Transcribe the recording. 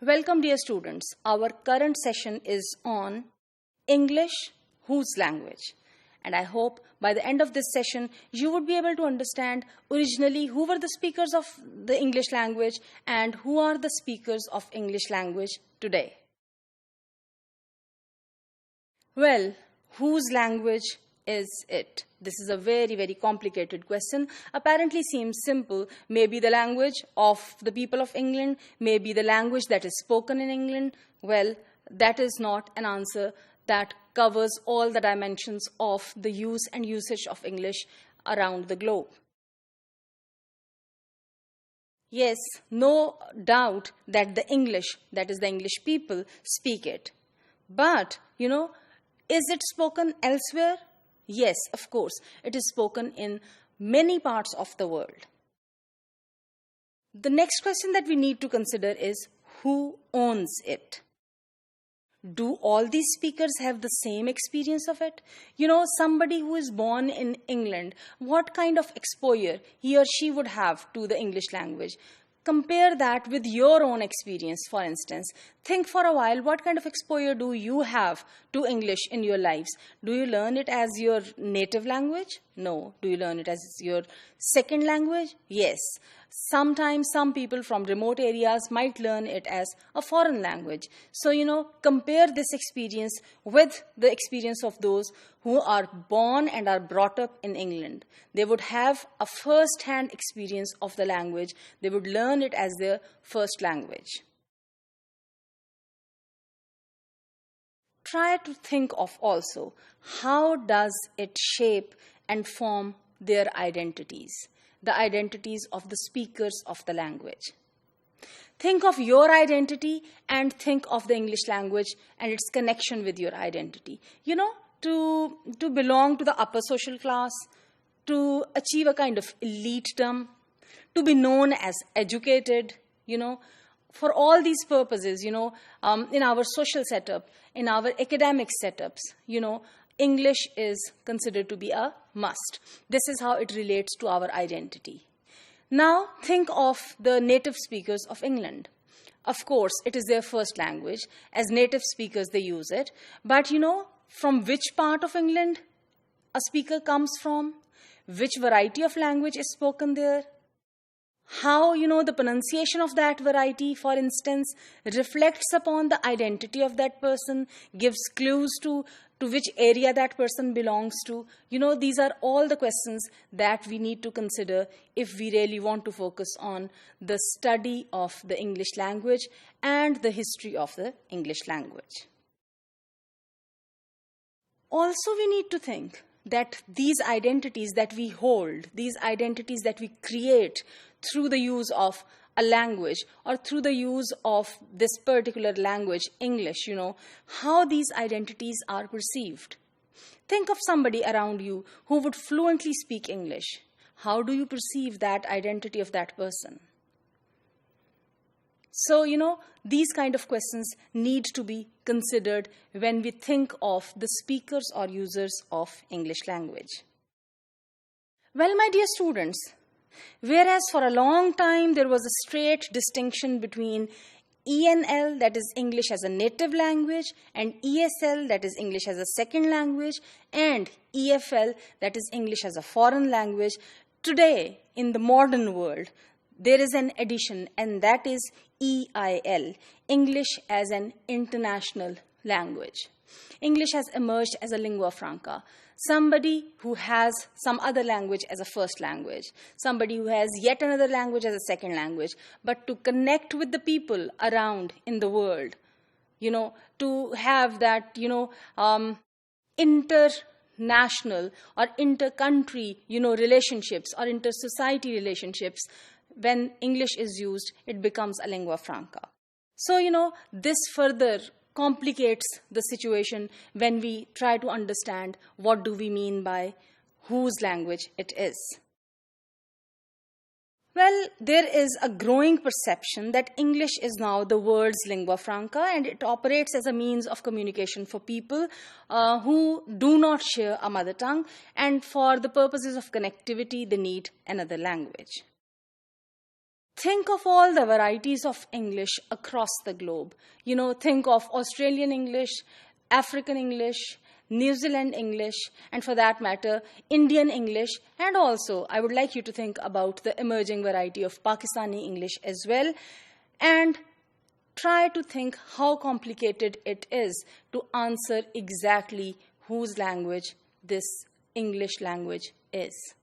Welcome, dear students. Our current session is on English, whose language? And I hope by the end of this session, you would be able to understand originally who were the speakers of the English language and who are the speakers of English language today. Well, whose language is it? This is a very, very complicated question. Apparently seems simple. Maybe the language of the people of England, maybe the language that is spoken in England. Well, that is not an answer that covers all the dimensions of the use and usage of English around the globe. Yes, no doubt that the English, that is the English people, speak it. But, is it spoken elsewhere? Yes, of course, it is spoken in many parts of the world. The next question that we need to consider is who owns it? Do all these speakers have the same experience of it? Somebody who is born in England, what kind of exposure he or she would have to the English language? Compare that with your own experience, for instance. Think for a while, what kind of exposure do you have to English in your lives? Do you learn it as your native language? No. Do you learn it as your second language? Yes. Sometimes some people from remote areas might learn it as a foreign language. So, compare this experience with the experience of those who are born and are brought up in England. They would have a first-hand experience of the language. They would learn it as their first language. Try to think of also, how does it shape and form their identities? The identities of the speakers of the language. Think of your identity and think of the English language and its connection with your identity. To belong to the upper social class, to achieve a kind of elite-dom, to be known as educated, for all these purposes, in our social setup, in our academic setups, English is considered to be a must. This is how it relates to our identity. Now, think of the native speakers of England. Of course, it is their first language. As native speakers, they use it. But, from which part of England a speaker comes from? Which variety of language is spoken there? How, the pronunciation of that variety, for instance, reflects upon the identity of that person, gives clues to which area that person belongs to. These are all the questions that we need to consider if we really want to focus on the study of the English language and the history of the English language. Also, we need to think that these identities that we hold, these identities that we create through the use of a language or through the use of this particular language, English, how these identities are perceived. Think of somebody around you who would fluently speak English. How do you perceive that identity of that person? So, these kind of questions need to be considered when we think of the speakers or users of English language. Well, my dear students, whereas for a long time there was a straight distinction between ENL, that is English as a native language, and ESL, that is English as a second language, and EFL, that is English as a foreign language, today in the modern world, there is an addition, and that is EIL, English as an international language. English has emerged as a lingua franca. Somebody who has some other language as a first language. Somebody who has yet another language as a second language. But to connect with the people around in the world, to have that, international or inter-country, relationships or inter-society relationships, when English is used, it becomes a lingua franca. So, this further complicates the situation when we try to understand what do we mean by whose language it is. Well, there is a growing perception that English is now the world's lingua franca, and it operates as a means of communication for people who do not share a mother tongue, and for the purposes of connectivity, they need another language. Think of all the varieties of English across the globe. Think of Australian English, African English, New Zealand English, and for that matter, Indian English. And also, I would like you to think about the emerging variety of Pakistani English as well. And try to think how complicated it is to answer exactly whose language this English language is.